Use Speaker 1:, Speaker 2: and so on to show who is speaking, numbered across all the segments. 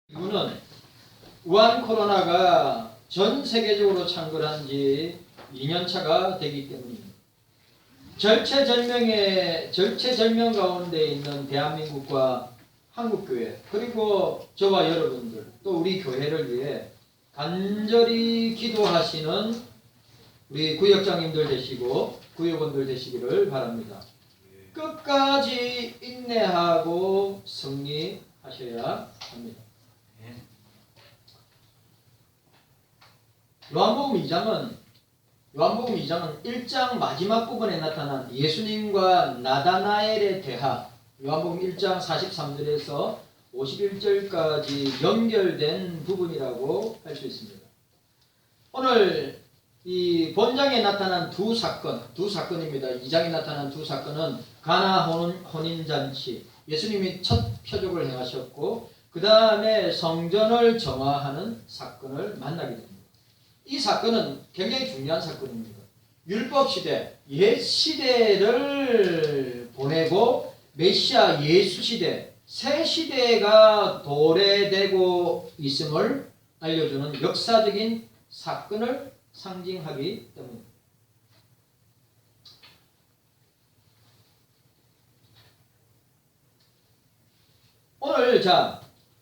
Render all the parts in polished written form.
Speaker 1: 이유는 우한 코로나가 전 세계적으로 창궐한 지 2년차가 되기 때문입니다. 절체절명 가운데 있는 대한민국과 한국교회, 그리고 저와 여러분들, 또 우리 교회를 위해 간절히 기도하시는 우리 구역장님들 되시고 구역원들 되시기를 바랍니다. 끝까지 인내하고 승리하셔야 합니다. 요한복음 2장은 1장 마지막 부분에 나타난 예수님과 나다나엘의 대화, 요한복음 1장 43절에서 51절까지 연결된 부분이라고 할 수 있습니다. 오늘 이 본장에 나타난 두 사건입니다. 2장에 나타난 두 사건은 가나 혼인잔치, 예수님이 첫 표적을 행하셨고 그 다음에 성전을 정화하는 사건을 만나게 됩니다. 이 사건은 굉장히 중요한 사건입니다. 율법시대, 옛시대를 보내고 메시아 예수시대, 새시대가 도래되고 있음을 알려주는 역사적인 사건을 상징하기 때문입니다.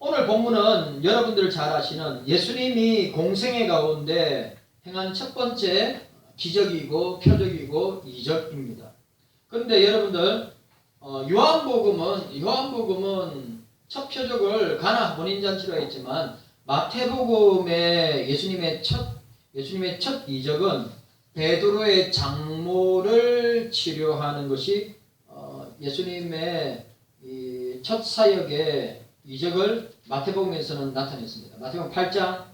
Speaker 1: 오늘 본문은 여러분들 잘 아시는 예수님이 공생애 가운데 행한 첫 번째 기적이고 표적이고 이적입니다. 그런데 여러분들 요한복음은 첫 표적을 가나 혼인잔치로 했지만 마태복음의 예수님의 첫 이적은 베드로의 장모를 치료하는 것이 예수님의 이 첫 사역의 이적을 마태복음에서는 나타냈습니다. 마태복음 8장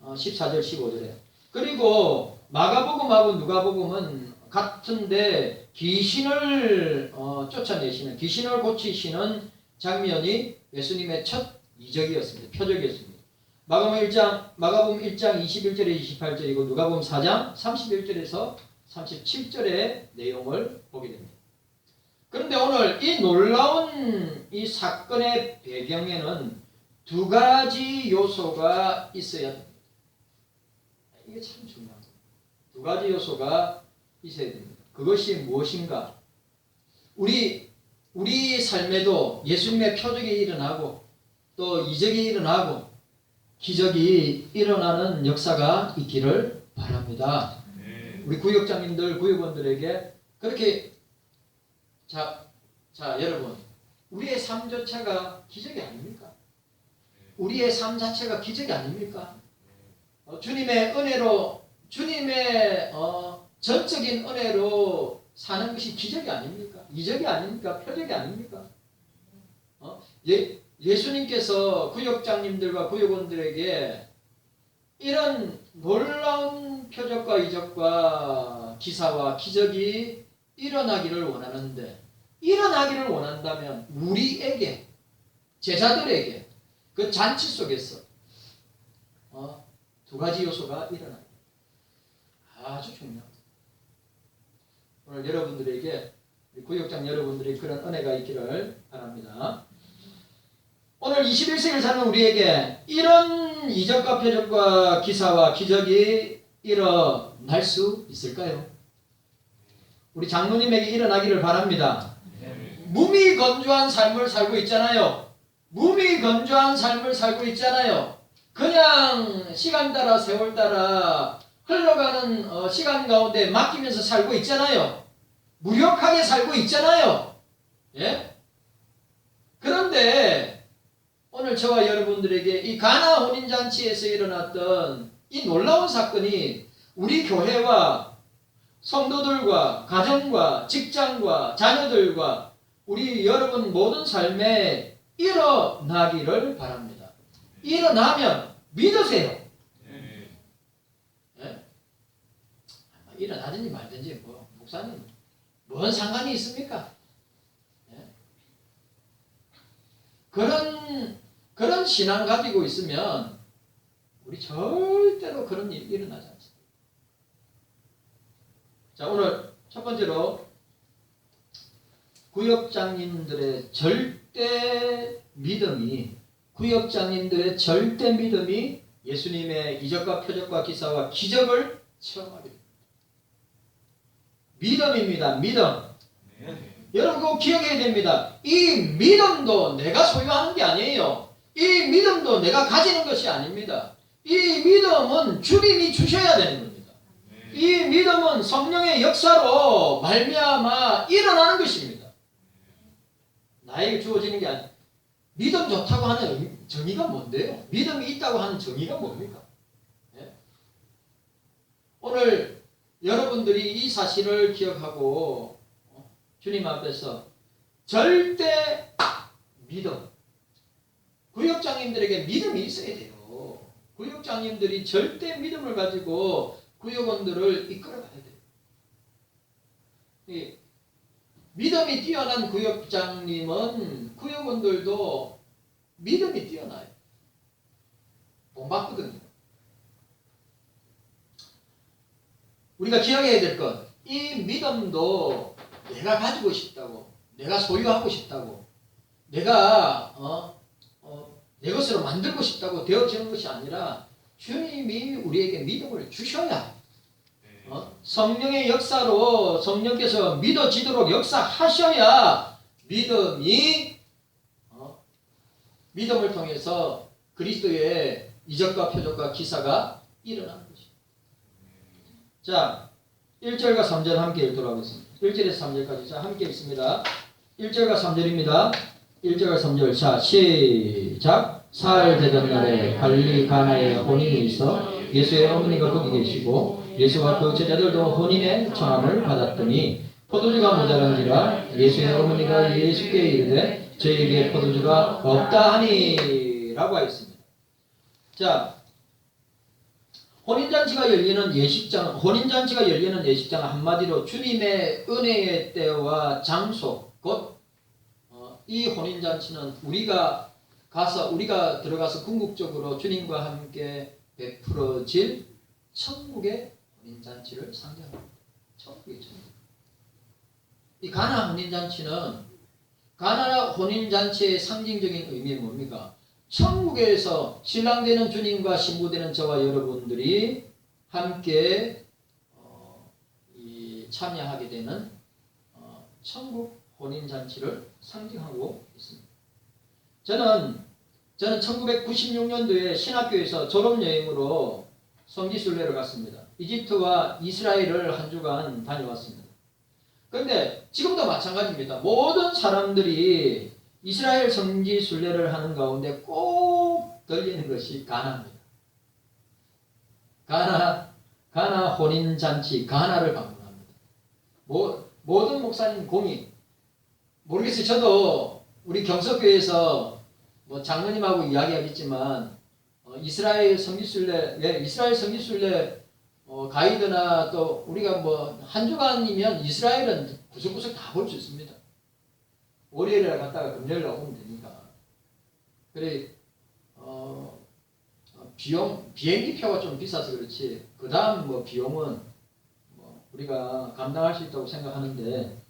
Speaker 1: 14절 15절에. 그리고 마가복음하고 누가복음은 같은데 귀신을 쫓아내시는, 귀신을 고치시는 장면이 예수님의 첫 이적이었습니다. 표적이었습니다. 마가복음 1장 21절에 28절이고 누가복음 4장 31절에서 37절의 내용을 보게 됩니다. 그런데 오늘 이 놀라운 이 사건의 배경에는 두 가지 요소가 있어야 됩니다. 이게 참 중요합니다. 두 가지 요소가 있어야 됩니다. 그것이 무엇인가? 우리 삶에도 예수님의 표적이 일어나고 또 이적이 일어나고 기적이 일어나는 역사가 있기를 바랍니다. 우리 구역장님들, 구역원들에게 그렇게 여러분, 우리의 삶조차가 기적이 아닙니까? 우리의 삶 자체가 기적이 아닙니까? 주님의 은혜로, 주님의 전적인 은혜로 사는 것이 기적이 아닙니까? 이적이 아닙니까? 표적이 아닙니까? 예수님께서 구역장님들과 구역원들에게 이런 놀라운 표적과 이적과 기사와 기적이 일어나기를 원한다면 우리에게, 제자들에게 그 잔치 속에서 두 가지 요소가 일어납니다. 아주 중요합니다. 오늘 여러분들에게, 구역장 여러분들이 그런 은혜가 있기를 바랍니다. 오늘 21세기를 사는 우리에게 이런 이적과 표적과 기사와 기적이 일어날 수 있을까요? 우리 장로님에게 일어나기를 바랍니다. 무미건조한 삶을 살고 있잖아요. 그냥 시간 따라 세월 따라 흘러가는 시간 가운데 맡기면서 살고 있잖아요. 무력하게 살고 있잖아요. 예? 그런데 오늘 저와 여러분들에게 이 가나 혼인잔치에서 일어났던 이 놀라운 사건이 우리 교회와 성도들과 가정과 직장과 자녀들과 우리 여러분 모든 삶에 일어나기를 바랍니다. 일어나면 믿으세요. 예? 일어나든지 말든지 목사님 뭔 상관이 있습니까? 예? 그런 신앙 가지고 있으면 우리 절대로 그런 일 일어나지 않습니다. 자, 오늘 첫 번째로 구역장님들의 절대 믿음이 구역장님들의 절대 믿음이 예수님의 이적과 표적과 기사와 기적을 체험하게 됩니다. 믿음입니다. 믿음. 여러분 꼭 기억해야 됩니다. 이 믿음도 내가 소유하는 게 아니에요. 이 믿음도 내가 가지는 것이 아닙니다. 이 믿음은 주님이 주셔야 되는 겁니다. 이 믿음은 성령의 역사로 말미암아 일어나는 것입니다. 나에게 주어지는 게 아니에요. 믿음 좋다고 하는 정의가 뭔데요? 믿음이 있다고 하는 정의가 뭡니까? 예? 오늘 여러분들이 이 사실을 기억하고 주님 앞에서 절대 믿음, 구역장님들에게 믿음이 있어야 돼요. 구역장님들이 절대 믿음을 가지고 구역원들을 이끌어가야 돼요. 믿음이 뛰어난 구역장님은 구역원들도 믿음이 뛰어나요. 본받거든요. 우리가 기억해야 될 것, 이 믿음도 내가 가지고 싶다고, 내가 소유하고 싶다고, 내가 내 것으로 만들고 싶다고 되어지는 것이 아니라 주님이 우리에게 믿음을 주셔야 성령의 역사로 성령께서 믿어지도록 역사하셔야 믿음을 통해서 그리스도의 이적과 표적과 기사가 일어나는 것입니다. 자, 1절과 3절 함께 읽도록 하겠습니다. 1절에서 3절까지 자 함께 읽습니다. 1절과 3절입니다. 1절과 3절 자 시작. 사흘 되던 날에 갈릴리 가나에 혼인이 있어 예수의 어머니가 거기 계시고 예수와 그 제자들도 혼인의 청함을 받았더니 포도주가 모자란지라 예수의 어머니가 예수께 이르되 저에게 포도주가 없다 하니 라고 하였습니다. 자, 혼인잔치가 열리는 예식장 한마디로 주님의 은혜의 때와 장소, 곧 이 혼인잔치는 우리가 들어가서 궁극적으로 주님과 함께 베풀어질 천국의 혼인잔치를 상징합니다. 천국의 천국. 이 가나 혼인잔치의 상징적인 의미는 뭡니까? 천국에서 신랑되는 주님과 신부되는 저와 여러분들이 함께 참여하게 되는 천국 혼인잔치를 상징하고 있습니다. 저는 1996년도에 신학교에서 졸업여행으로 성지순례를 갔습니다. 이집트와 이스라엘을 한 주간 다녀왔습니다. 그런데 지금도 마찬가지입니다. 모든 사람들이 이스라엘 성지순례를 하는 가운데 꼭 들리는 것이 가나입니다. 가나 혼인잔치, 가나를 방문합니다. 모든 목사님 공이 모르겠어요. 저도 우리 경석교회에서 장로님하고 이야기하겠지만 이스라엘 성지순례 가이드나 또 우리가 한 주간이면 이스라엘은 구석구석 다 볼 수 있습니다. 월요일에 갔다가 금요일에 오면 되니까. 그래 비행기 표가 좀 비싸서 그렇지. 그 다음 비용은 우리가 감당할 수 있다고 생각하는데,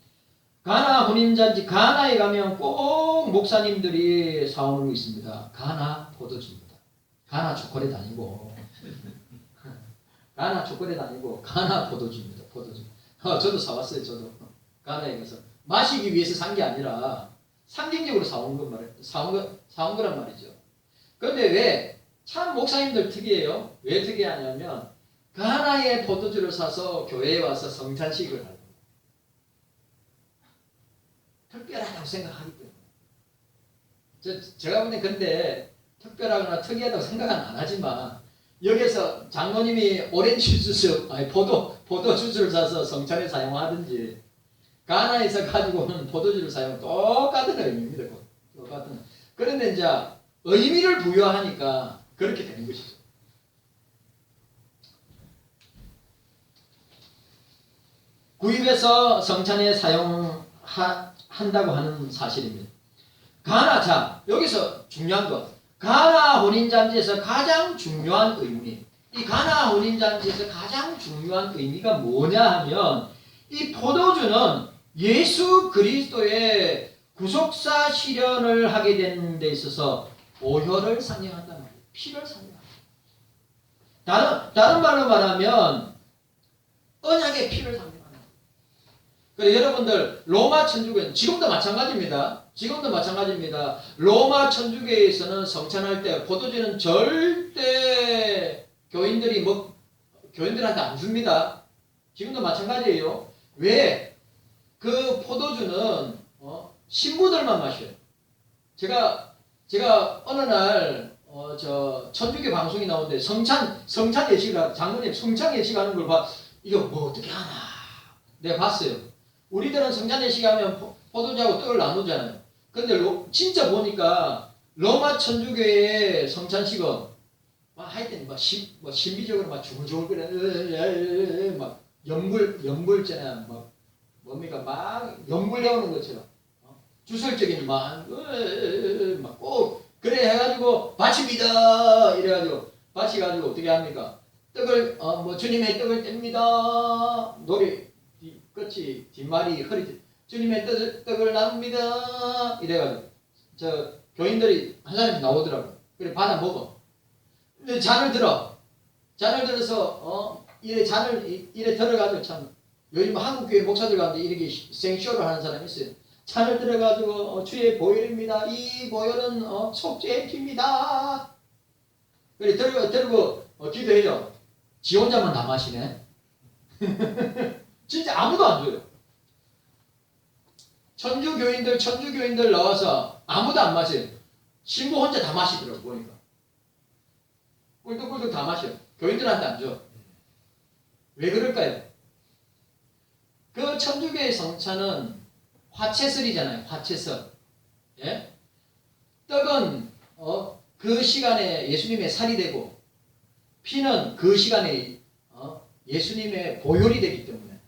Speaker 1: 가나 혼인잔치, 가나에 가면 꼭 목사님들이 사오는 거 있습니다. 가나 포도주입니다. 가나 초콜릿 아니고 가나 초콜릿 아니고 가나 포도주입니다. 포도주. 저도 사왔어요. 저도 가나에 가서 마시기 위해서 산 게 아니라 상징적으로 사온 거란 말이죠. 그런데 왜 참 목사님들 특이해요. 왜 특이하냐면 가나의 포도주를 사서 교회에 와서 성찬식을 하는 거예요. 특별하다고 생각하기 때문에. 제가 보기엔 근데 특별하거나 특이하다고 생각은 안 하지만 여기서 장로님이 오렌지 주스, 포도주스를 사서 성찬에 사용하든지 가나에서 가지고 오는 포도주를 사용 똑같은 의미입니다. 똑같은. 그런데 이제 의미를 부여하니까 그렇게 되는 것이죠. 구입해서 성찬에 사용한다고 하는 사실입니다. 자, 여기서 중요한 것. 가나 혼인잔치에서 가장 중요한 의미. 이 가나 혼인잔치에서 가장 중요한 의미가 뭐냐 하면 이 포도주는 예수 그리스도의 구속사 실현을 하게 되는 데 있어서 보혈을 상징한단 말이에요. 피를 상징합니다. 다른 말로 말하면 언약의 피를 상징합니다. 그래 여러분들 로마 천주교는 지금도 마찬가지입니다. 로마 천주교에서는 성찬할 때 포도주는 절대 교인들한테 안 줍니다. 지금도 마찬가지예요. 왜? 그 포도주는 신부들만 마셔요. 제가 어느 날 천주교 방송이 나오는데 성찬 예식을 장로님 성찬 예식하는 걸 봐. 이거 뭐 어떻게 하나? 내가 봤어요. 우리들은 성찬 예식하면 포도주하고 떡을 나누잖아요. 근데 진짜 보니까 로마 천주교의 성찬식은 하여튼 신비적으로 막 주물주물 막 연불잖아요. 막 뭡니까 막 연불 내오는 것처럼 주설적인 막 꼭 그래 해가지고 바칩니다 이래가지고 바치가지고 어떻게 합니까? 떡을 주님의 떡을 뗍니다. 노래 끝이 뒷말이 허리 주님의 떡을 나눕니다 이래가지고 저 교인들이 한 사람이 나오더라고. 그래 받아 먹어. 근데 잔을 들어서 이래 들어가지고 참 요즘 한국 교회 목사들 가운데 이렇게 생쇼를 하는 사람이 있어요. 잔을 들어가지고 주의 보혈입니다. 이 보혈은 속죄의 피입니다. 그래 들고 기도해요. 지 혼자만 다 마시네. 진짜 아무도 안 줘요. 천주교인들 나와서 아무도 안 마셔요. 신부 혼자 다 마시더라고 보니까. 꿀떡꿀떡 다 마셔. 교인들한테 안 줘. 왜 그럴까요? 그 천주교의 성찬은 화채설이잖아요. 화채설. 예? 떡은 그 시간에 예수님의 살이 되고 피는 그 시간에 예수님의 보혈이 되기 때문에.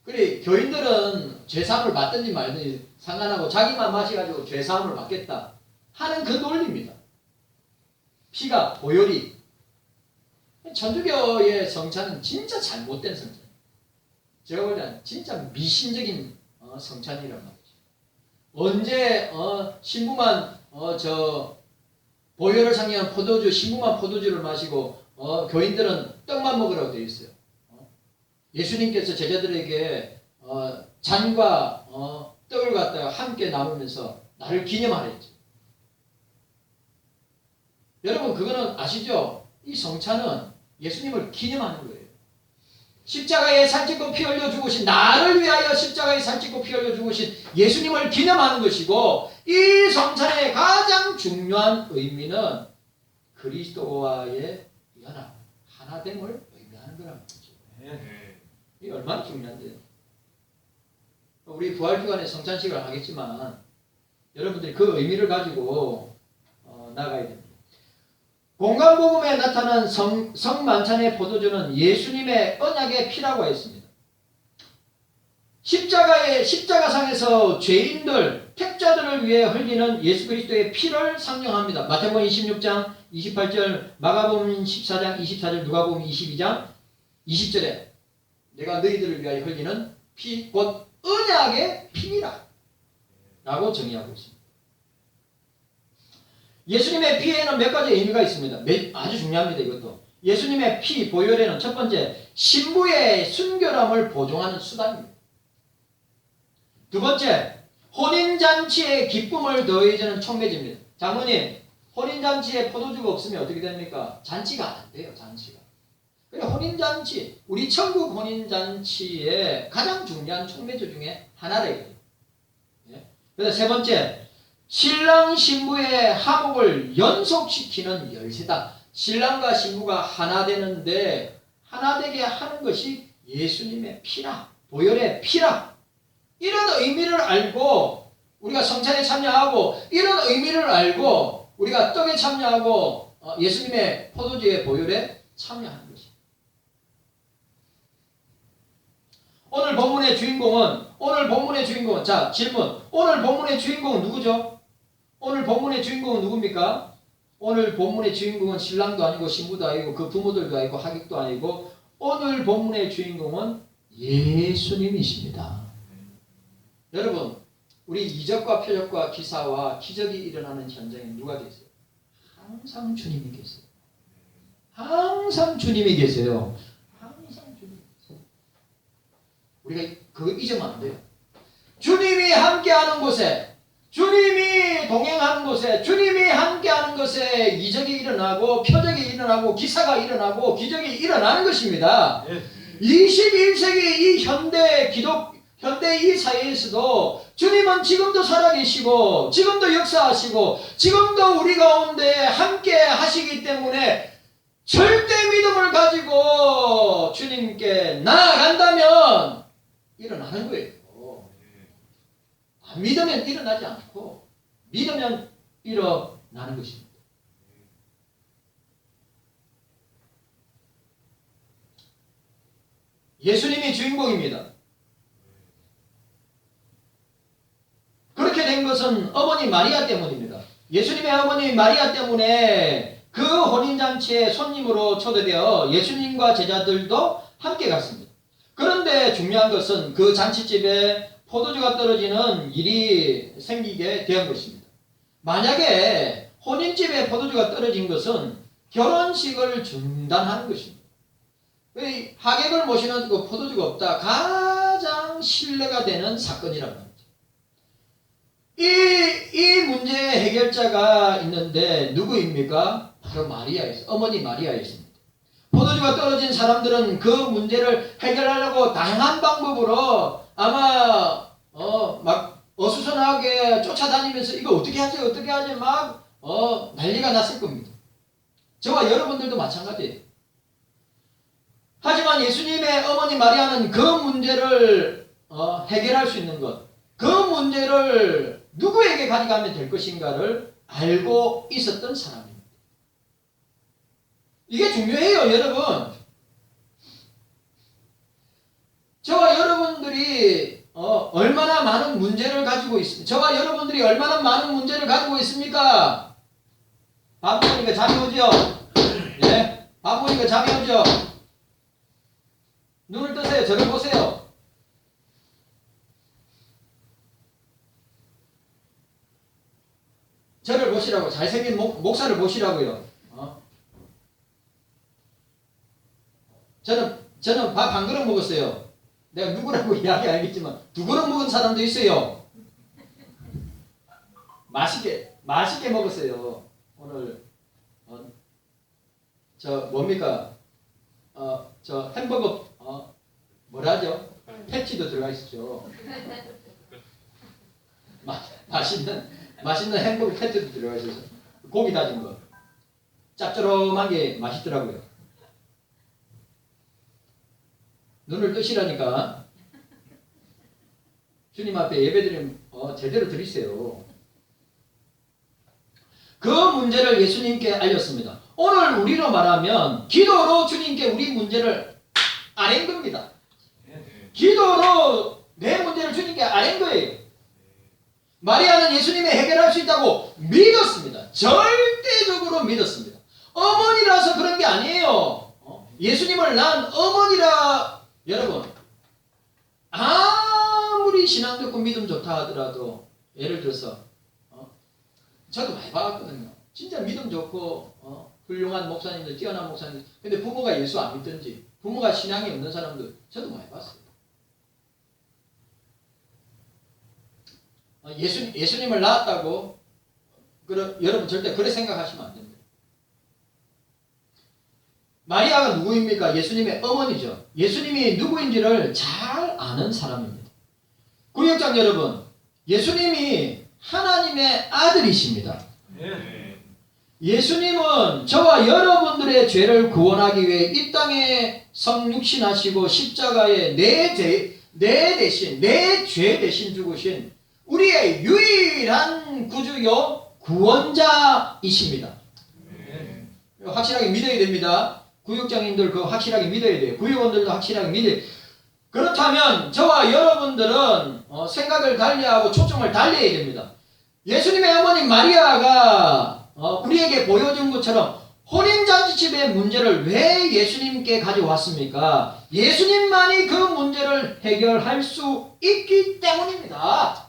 Speaker 1: 그래 교인들은 죄사함을 받든지 말든지 상관하고 자기만 마셔가지고 죄사함을 받겠다 하는 그 논리입니다. 피가 보혈이. 천주교의 성찬은 진짜 잘못된 성찬. 제가 볼 때는 진짜 미신적인 성찬이란 말이죠. 언제 신부만 보혈을 상징한 포도주, 신부만 포도주를 마시고 교인들은 떡만 먹으라고 되어 있어요. 예수님께서 제자들에게 잔과 떡을 갖다가 함께 나누면서 나를 기념하라 했죠. 여러분 그거는 아시죠? 이 성찬은 예수님을 기념하는 거예요. 십자가에 살찌고 피 흘려 죽으신 나를 위하여 십자가에 살찌고 피 흘려 죽으신 예수님을 기념하는 것이고 이 성찬의 가장 중요한 의미는 그리스도와의 연합, 하나됨을 의미하는 거란 말이죠. 이게 얼마나 중요한데요. 우리 부활주간에 성찬식을 하겠지만 여러분들이 그 의미를 가지고 나가야 됩니다. 공간복음에 나타난 성만찬의 포도주는 예수님의 언약의 피라고 했습니다. 십자가상에서 죄인들, 택자들을 위해 흘리는 예수 그리스도의 피를 상징합니다. 마태복음 26장 28절, 마가복음 14장 24절, 누가복음 22장 20절에 내가 너희들을 위하여 흘리는 피, 곧 언약의 피니라 라고 정의하고 있습니다. 예수님의 피에는 몇 가지 의미가 있습니다. 아주 중요합니다. 이것도. 예수님의 피, 보혈에는 첫 번째, 신부의 순결함을 보존하는 수단입니다. 두 번째, 혼인잔치의 기쁨을 더해주는 촉매제입니다. 장로님, 혼인잔치에 포도주가 없으면 어떻게 됩니까? 잔치가 안 돼요. 잔치가. 그러니까 혼인잔치, 우리 천국 혼인잔치의 가장 중요한 촉매제 중에 하나래요. 그래서 세 번째, 신랑 신부의 화목을 연속시키는 열쇠다. 신랑과 신부가 하나 되는데 하나 되게 하는 것이 예수님의 피라, 보혈의 피라. 이런 의미를 알고 우리가 성찬에 참여하고 이런 의미를 알고 우리가 떡에 참여하고 예수님의 포도주의 보혈에 참여하는 것입니다. 오늘 본문의 주인공은 자 질문. 오늘 본문의 주인공은 누구죠? 오늘 본문의 주인공은 누굽니까? 오늘 본문의 주인공은 신랑도 아니고 신부도 아니고 그 부모들도 아니고 하객도 아니고 오늘 본문의 주인공은 예수님이십니다. 여러분 우리 이적과 표적과 기사와 기적이 일어나는 현장에 누가 계세요? 항상 주님이 계세요. 항상 주님이 계세요. 항상 주님이 계세요. 우리가 그거 잊으면 안 돼요. 주님이 함께하는 곳에, 주님이 동행하는 곳에, 주님이 함께하는 곳에 이적이 일어나고 표적이 일어나고 기사가 일어나고 기적이 일어나는 것입니다. 21세기 이 현대 이 사회에서도 주님은 지금도 살아계시고 지금도 역사하시고 지금도 우리 가운데 함께 하시기 때문에 절대 믿음을 가지고 주님께 나아간다면 일어나는 거예요. 안 믿으면 일어나지 않고 믿으면 일어나는 것입니다. 예수님이 주인공입니다. 그렇게 된 것은 어머니 마리아 때문입니다. 예수님의 어머니 마리아 때문에 그 혼인잔치에 손님으로 초대되어 예수님과 제자들도 함께 갔습니다. 그런데 중요한 것은 그 잔치집에 포도주가 떨어지는 일이 생기게 된 것입니다. 만약에 혼인집에 포도주가 떨어진 것은 결혼식을 중단하는 것입니다. 하객을 모시는 그 포도주가 없다. 가장 신뢰가 되는 사건이라고 합니다. 이 문제의 해결자가 있는데 누구입니까? 바로 마리아였어요. 어머니 마리아였습니다. 포도주가 떨어진 사람들은 그 문제를 해결하려고 다양한 방법으로 아마 막 어수선하게 쫓아다니면서 이거 어떻게 하지 막 난리가 났을 겁니다. 저와 여러분들도 마찬가지예요. 하지만 예수님의 어머니 마리아는 그 문제를 해결할 수 있는 것, 그 문제를 누구에게 가져가면 될 것인가를 알고 있었던 사람입니다. 이게 중요해요, 여러분. 저와 여러분들이 얼마나 많은 문제를 가지고 있습니까? 저와 여러분들이 얼마나 많은 문제를 가지고 있습니까? 밥 먹으니까 잠이 오죠? 네? 밥 먹으니까 잠이 오죠? 눈을 뜨세요. 저를 보세요. 저를 보시라고. 잘생긴 목사를 보시라고요. 저는 밥 한 그릇 먹었어요. 내가 누구라고 이야기 알겠지만 2그릇 먹은 사람도 있어요. 맛있게 먹었어요. 오늘 저 뭡니까? 저 햄버거 뭐라죠? 패티도 들어가 있었죠. 맛있는 햄버거 패티도 들어가 있어서 고기 다진 거 짭조름한 게 맛있더라고요. 눈을 뜨시라니까. 주님 앞에 예배드리면 제대로 드리세요. 그 문제를 예수님께 알렸습니다. 오늘 우리로 말하면 기도로 주님께 우리 문제를 아랜 겁니다. 기도로 내 문제를 주님께 아랜 거예요. 마리아는 예수님이 해결할 수 있다고 믿었습니다. 절대적으로 믿었습니다. 어머니라서 그런 게 아니에요. 예수님을 낳은 어머니라. 여러분, 아무리 신앙 좋고 믿음 좋다 하더라도 예를 들어서 저도 많이 봐왔거든요. 진짜 믿음 좋고 훌륭한 목사님들, 뛰어난 목사님들, 근데 부모가 예수 안 믿든지 부모가 신앙이 없는 사람들 저도 많이 봤어요. 예수님을 낳았다고 여러분 절대 그렇게 생각하시면 안 됩니다. 마리아가 누구입니까? 예수님의 어머니죠. 예수님이 누구인지를 잘 아는 사람입니다. 구역장 여러분, 예수님이 하나님의 아들이십니다. 예수님은 저와 여러분들의 죄를 구원하기 위해 이 땅에 성육신하시고 십자가에 내 죄 대신 죽으신 우리의 유일한 구주요 구원자이십니다. 확실하게 믿어야 됩니다. 구역장님들 그거 확실하게 믿어야 돼요. 구역원들도 확실하게 믿어야 돼요. 그렇다면 저와 여러분들은 생각을 달리하고 초점을 달리해야 됩니다. 예수님의 어머니 마리아가 우리에게 보여준 것처럼 혼인잔치집의 문제를 왜 예수님께 가져왔습니까? 예수님만이 그 문제를 해결할 수 있기 때문입니다.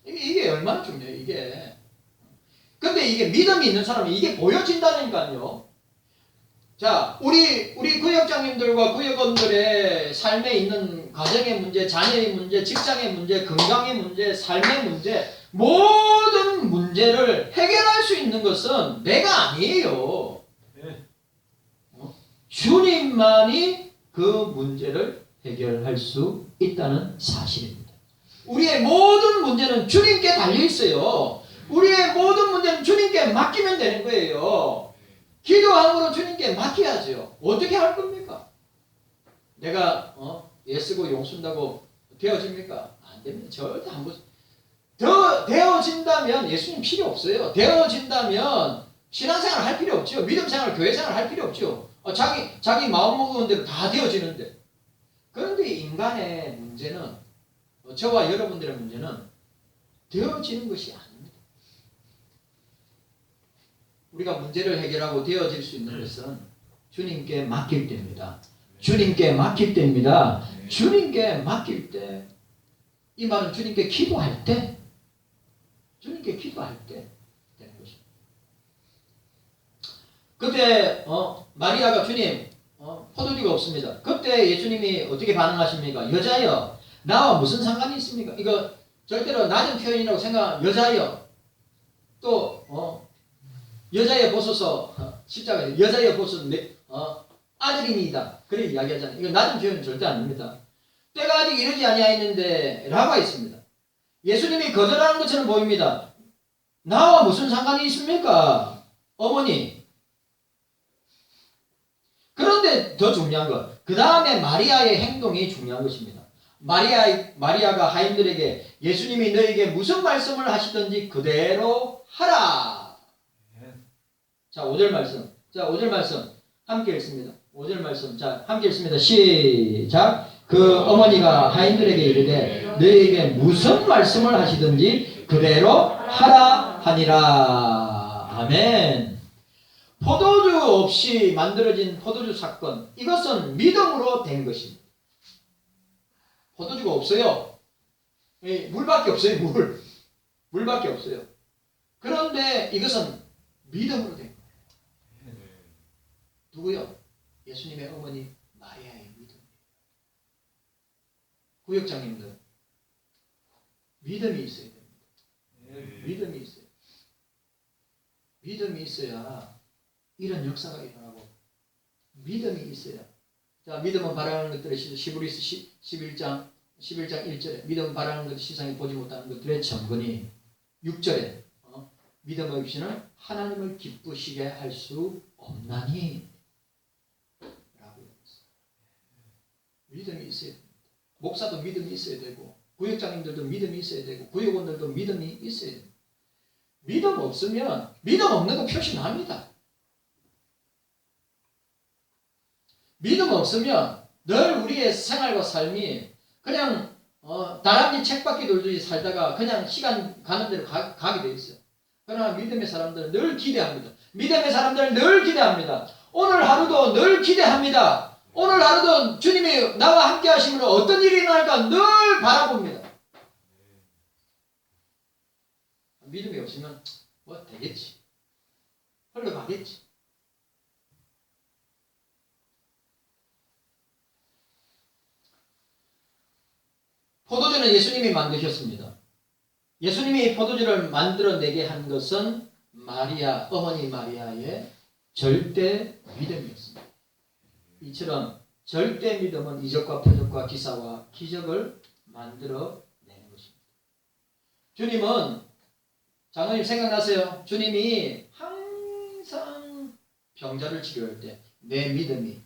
Speaker 1: 이게 얼마나 중요해요. 근데 이게 믿음이 있는 사람은 이게 보여진다니까요. 자, 우리 구역장님들과 구역원들의 삶에 있는 가정의 문제, 자녀의 문제, 직장의 문제, 건강의 문제, 삶의 문제, 모든 문제를 해결할 수 있는 것은 내가 아니에요. 주님만이 그 문제를 해결할 수 있다는 사실입니다. 우리의 모든 문제는 주님께 달려 있어요. 우리의 모든 문제는 주님께 맡기면 되는 거예요. 기도함으로 주님께 맡겨야죠. 어떻게 할 겁니까? 내가 애쓰고 용쓴다고 되어집니까? 안 됩니다. 절대 안 보세요. 되어진다면 예수님 필요 없어요. 되어진다면 신앙생활 할 필요 없죠. 믿음생활, 교회생활 할 필요 없죠. 자기 마음먹은 대로 다 되어지는데. 그런데 인간의 문제는, 저와 여러분들의 문제는 되어지는 것이 아닙니다. 우리가 문제를 해결하고 되어질 수 있는 것은 주님께 맡길 때입니다. 주님께 맡길 때입니다. 주님께 맡길 때, 이 말은 주님께 기도할 때, 주님께 기도할 때 되는 것입니다. 그때 마리아가 주님 포도주가 없습니다. 그때 예수님이 어떻게 반응하십니까? 여자여, 나와 무슨 상관이 있습니까? 이거 절대로 낮은 표현이라고 생각. 여자여, 또 여자여 보소서, 십자가에 여자여 보소서 아들이니이다. 그래 이야기하잖아요. 이거 낮은 표현은 절대 아닙니다. 때가 아직 이르지 아니하였는데 라고 있습니다. 예수님이 거절하는 것처럼 보입니다. 나와 무슨 상관이 있습니까? 어머니. 그런데 더 중요한 것, 그 다음에 마리아의 행동이 중요한 것입니다. 마리아가 하인들에게 예수님이 너에게 무슨 말씀을 하시든지 그대로 하라. 자, 5절 말씀. 자, 5절 말씀 함께 읽습니다. 5절 말씀. 자, 함께 읽습니다. 시작. 그 어머니가 하인들에게 이르되 너에게 무슨 말씀을 하시든지 그대로 하라 하니라. 아멘. 포도주 없이 만들어진 포도주 사건, 이것은 믿음으로 된 것입니다. 포도주가 없어요. 물밖에 없어요. 물밖에 없어요. 그런데 이것은 믿음으로 된 거예요. 누구요? 예수님의 어머니 마리아의 믿음. 구역장님들, 믿음이 있어야 됩니다. 믿음이 있어요. 믿음이 있어야 이런 역사가 일어나고, 믿음이 있어야. 자, 믿음은 바라는 것들을 히브리서 11장 1절에 믿음은 바라는 것을 시상에 보지 못하는 것들의 전근이, 6절에 믿음 없이는 하나님을 기쁘시게 할 수 없나니 라고 했어요. 믿음이 있어야 됩니다. 목사도 믿음이 있어야 되고, 구역장님들도 믿음이 있어야 되고, 구역원들도 믿음이 있어야 됩니다. 믿음 없으면 믿음 없는 거 표시납니다. 믿음 없으면 늘 우리의 생활과 삶이 그냥 다람쥐 책바퀴 돌듯이 살다가 그냥 시간 가는 대로 가게 돼 있어요. 그러나 믿음의 사람들은 늘 기대합니다. 믿음의 사람들은 늘 기대합니다. 오늘 하루도 늘 기대합니다. 오늘 하루도 주님이 나와 함께 하심으로 어떤 일이 일어날까 늘 바라봅니다. 믿음이 없으면 뭐 되겠지, 흘러가겠지. 포도주는 예수님이 만드셨습니다. 예수님이 포도주를 만들어내게 한 것은 마리아, 어머니 마리아의 절대 믿음이었습니다. 이처럼 절대 믿음은 이적과 표적과 기사와 기적을 만들어내는 것입니다. 주님은, 장로님 생각나세요? 주님이 항상 병자를 치료할 때 내 믿음이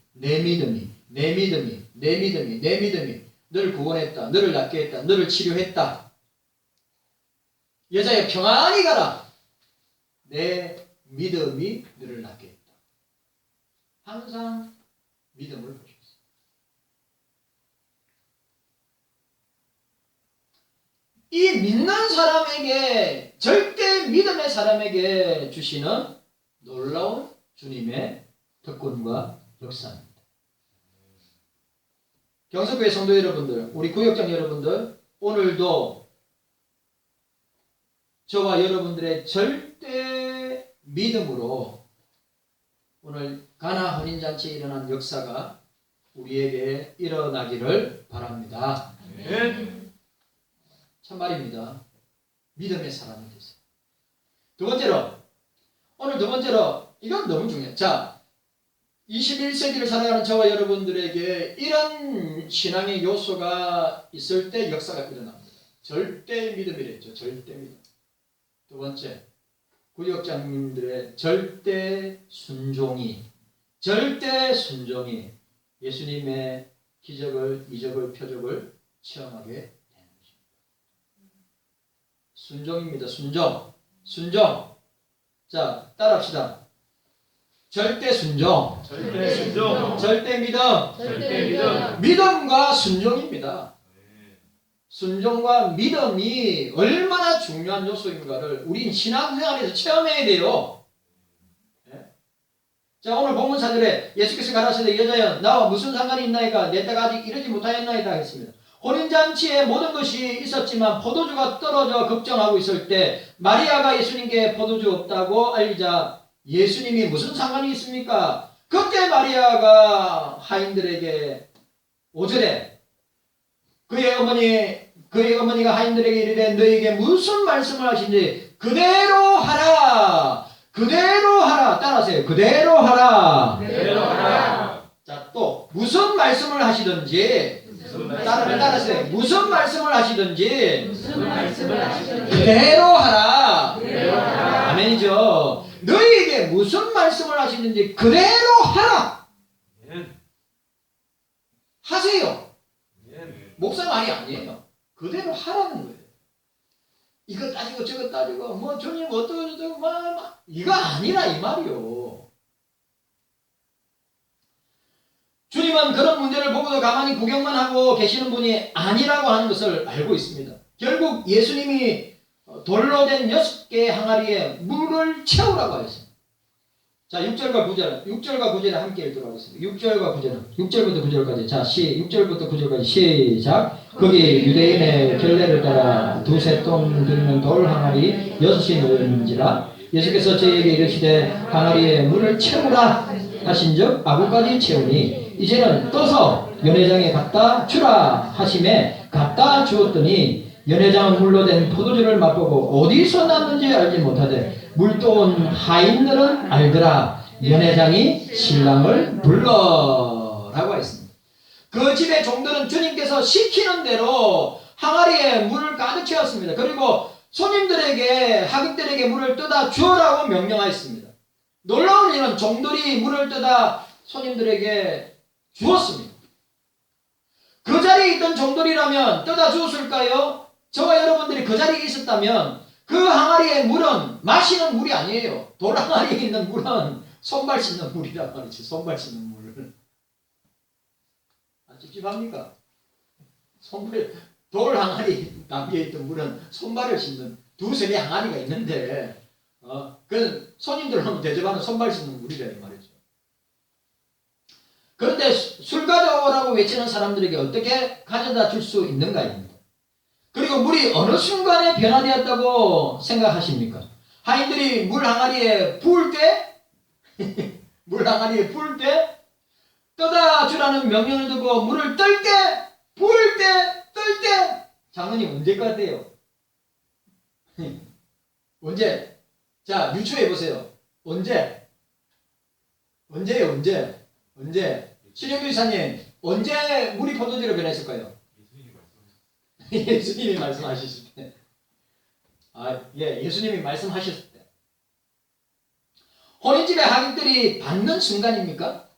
Speaker 1: 너를 구원했다, 너를 낫게 했다, 너를 치료했다. 여자여 평안히 가라. 내 믿음이 너를 낫게 했다. 항상 믿음을 보셨어요. 이 믿는 사람에게, 절대 믿음의 사람에게 주시는 놀라운 주님의 특권과 역사입니다. 경석교회 성도 여러분들, 우리 구역장 여러분들, 오늘도 저와 여러분들의 절대 믿음으로 오늘 가나 혼인잔치에 일어난 역사가 우리에게 일어나기를 바랍니다. 참말입니다. 믿음의 사람이 되세요. 두 번째로, 오늘 두 번째로, 이건 너무 중요해요. 자, 21세기를 살아가는 저와 여러분들에게 이런 신앙의 요소가 있을 때 역사가 일어납니다. 절대 믿음이랬죠. 절대 믿음. 두 번째, 구역장님들의 절대 순종이 예수님의 기적을, 이적을, 표적을 체험하게 되는 것입니다. 순종입니다. 순종. 자, 따라합시다. 절대 순종. 절대 믿음. 믿음과 순종입니다. 순종과 믿음이 얼마나 중요한 요소인가를 우린 신앙생활에서 체험해야 돼요. 자, 오늘 본문 4절에 예수께서 가라사대 여자여 나와 무슨 상관이 있나이까 내 때가 아직 이르지 못하였나이다 했습니다. 혼인잔치에 모든 것이 있었지만 포도주가 떨어져 걱정하고 있을 때 마리아가 예수님께 포도주 없다고 알리자 예수님이 무슨 상관이 있습니까? 그때 마리아가 하인들에게 5절에 그의 어머니가 하인들에게 이르되 너에게 무슨 말씀을 하신지 그대로 하라. 따라하세요. 그대로 하라. 자, 또 무슨 말씀을 하시든지 따라하세요. 무슨 말씀을 하시든지 그대로 하라. 아멘이죠. 너희에게 무슨 말씀을 하시는지 그대로 하라. 하세요. 목사 말이 아니에요. 그대로 하라는 거예요. 이거 따지고 저거 따지고 뭐 주님 어떠고 막 이거 아니라 이 말이요. 주님은 그런 문제를 보고도 가만히 구경만 하고 계시는 분이 아니라고 하는 것을 알고 있습니다. 결국 예수님이 돌로 된 6개의 항아리에 물을 채우라고 하였습니다. 자, 6절과 9절에 함께 읽도록 하겠습니다. 6절부터 9절까지. 자, 6절부터 9절까지 시작. 거기 유대인의 결례를 따라 두세 돈 들이는 돌 항아리 6이 놓였는지라 예수께서 저희에게 이르시되 항아리에 물을 채우라 하신즉 아구까지 채우니 이제는 떠서 연회장에 갖다 주라 하심에 갖다 주었더니 연회장은 물로 된 포도주를 맛보고 어디서 났는지 알지 못하되 물도온 하인들은 알더라. 연회장이 신랑을 불러라고 했습니다. 그 집의 종들은 주님께서 시키는 대로 항아리에 물을 가득 채웠습니다. 그리고 손님들에게 하객들에게 물을 떠다 주어라고 명령하였습니다. 놀라운 일은 종들이 물을 떠다 손님들에게 주었습니다. 그 자리에 있던 종들이라면 떠다 주었을까요? 저와 여러분들이 그 자리에 있었다면 그 항아리의 물은 마시는 물이 아니에요. 돌 항아리에 있는 물은 손발 씻는 물이란 말이지. 손발 씻는 물. 찝찝합니까? 돌 항아리 남기에 있던 물은 손발을 씻는 두세 개 항아리가 있는데 그 손님들 하면 대접하는 손발 씻는 물이라는 말이죠. 그런데 술 가져오라고 외치는 사람들에게 어떻게 가져다 줄 수 있는가입니다. 그리고 물이 어느 순간에 변화되었다고 생각하십니까? 하인들이 물 항아리에 부을 때 떠다 주라는 명령을 듣고 물을 뜰 때, 부을 때, 뜰 때 장면이 언제일 것 같아요? 언제? 자, 유추해 보세요. 언제예요? 언제? 신영규 이사님, 언제 물이 포도주로 변했을까요? 예수님이 말씀하셨을 때. 예수님이 말씀하셨을 때. 혼인집의 하객들이 받는 순간입니까?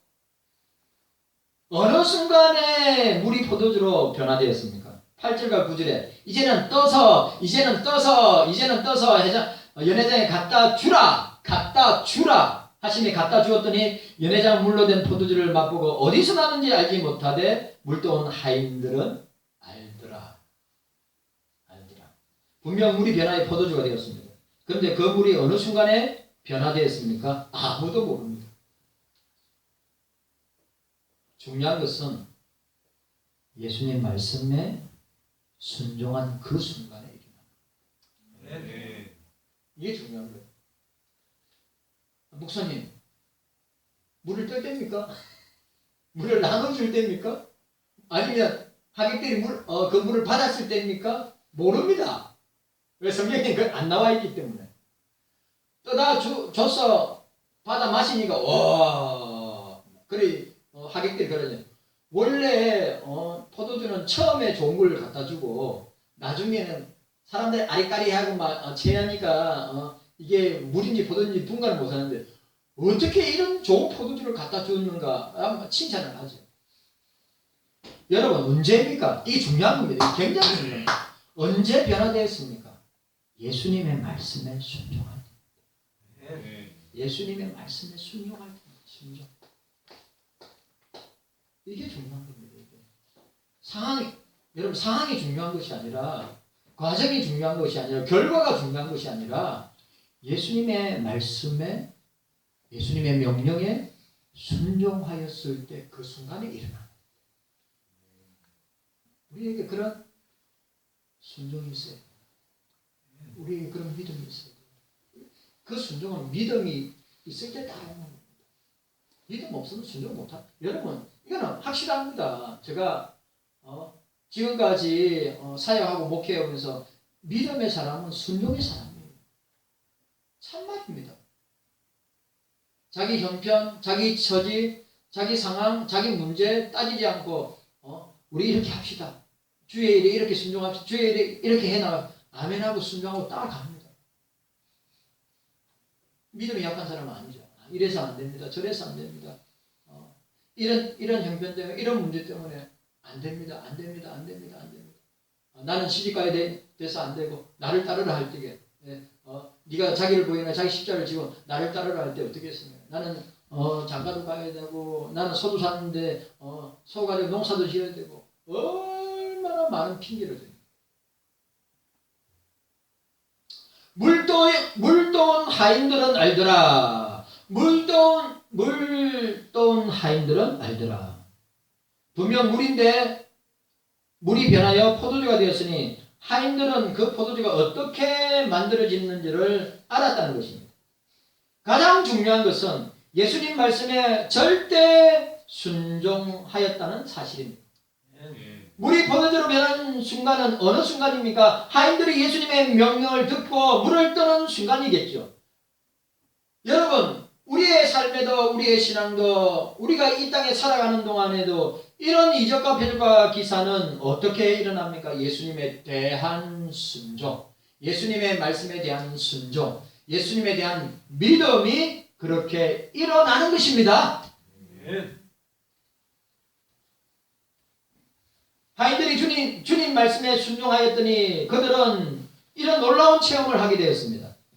Speaker 1: 어느 순간에 물이 포도주로 변화되었습니까? 8절과 9절에 이제는 떠서 연회장에 갖다 주라 하심에 갖다 주었더니 연회장 물로 된 포도주를 맛보고 어디서 나는지 알지 못하되 물도온 하인들은 알더라. 분명 물이 변화해 포도주가 되었습니다. 그런데 그 물이 어느 순간에 변화되었습니까? 아무도 모릅니다. 중요한 것은 예수님 말씀에 순종한 그 순간에 일어납니다. 이게 중요한 거예요. 목사님, 물을 뜰 때입니까? 물을 나눠줄 때입니까? 아니면 하객들이 그 물을 받았을 때입니까? 모릅니다. 왜? 성경에 그 안 나와 있기 때문에. 떠다 줬어. 받아 마시니까 와. 그래 하객들이 그러죠. 원래 포도주는 처음에 좋은 걸 갖다 주고 나중에는 사람들이 아리까리하고 막 체하니까 이게 물인지 포도인지 분간을 못하는데 어떻게 이런 좋은 포도주를 갖다 주는가 칭찬을 하죠. 여러분 언제입니까? 이게 중요한 겁니다. 이게 굉장히 중요합니다. 언제 변화되었습니까? 예수님의 말씀에 순종할 때. 예수님의 말씀에 순종할 때. 순종. 이게 중요한 겁니다. 이게. 여러분 상황이 중요한 것이 아니라 과정이 중요한 것이 아니라 결과가 중요한 것이 아니라 예수님의 말씀에 예수님의 명령에 순종하였을 때 그 순간에 일어나. 우리에게 그런 순종이 있어요. 우리에게 그런 믿음이 있어요. 그 순종은 믿음이 있을 때 따라오는 겁니다. 믿음 없으면 순종 못합니다. 여러분 이거는 확실합니다. 제가 지금까지 사역하고 목회하면서 믿음의 사람은 순종의 사람이에요. 참말입니다. 자기 형편, 자기 처지, 자기 상황, 자기 문제 따지지 않고 우리 이렇게 합시다. 주의 일에 이렇게 순종합시다. 주의 일에 이렇게 해나가 아멘하고 순종하고 따라갑니다. 믿음이 약한 사람은 아니죠. 이래서 안 됩니다. 저래서 안 됩니다. 이런 형편 때문에 이런 문제 때문에 안 됩니다. 안 됩니다. 안 됩니다. 안 됩니다. 나는 시집가야 돼서 안 되고 나를 따르라 할 때에 네가 자기를 보이나 자기 십자를 지고 나를 따르라 할 때 어떻게 했습니까? 나는 장가도 가야 되고 나는 소도 사는데 소 가지고 농사도 지어야 되고 얼마나 많은 핑계를 대요. 물돈 하인들은 알더라. 물돈 하인들은 알더라. 분명 물인데 물이 변하여 포도주가 되었으니 하인들은 그 포도주가 어떻게 만들어지는지를 알았다는 것입니다. 가장 중요한 것은 예수님 말씀에 절대 순종하였다는 사실입니다. 물이 포도주로 변하는 순간은 어느 순간입니까? 하인들이 예수님의 명령을 듣고 물을 떠는 순간이겠죠. 여러분, 우리의 삶에도 우리의 신앙도 우리가 이 땅에 살아가는 동안에도 이런 이적과 표적과 기사는 어떻게 일어납니까? 예수님에 대한 순종, 예수님의 말씀에 대한 순종, 예수님에 대한 믿음이 그렇게 일어나는 것입니다. 하인들이 주님 말씀에 순종하였더니 그들은 이런 놀라운 체험을 하게 되었습니다.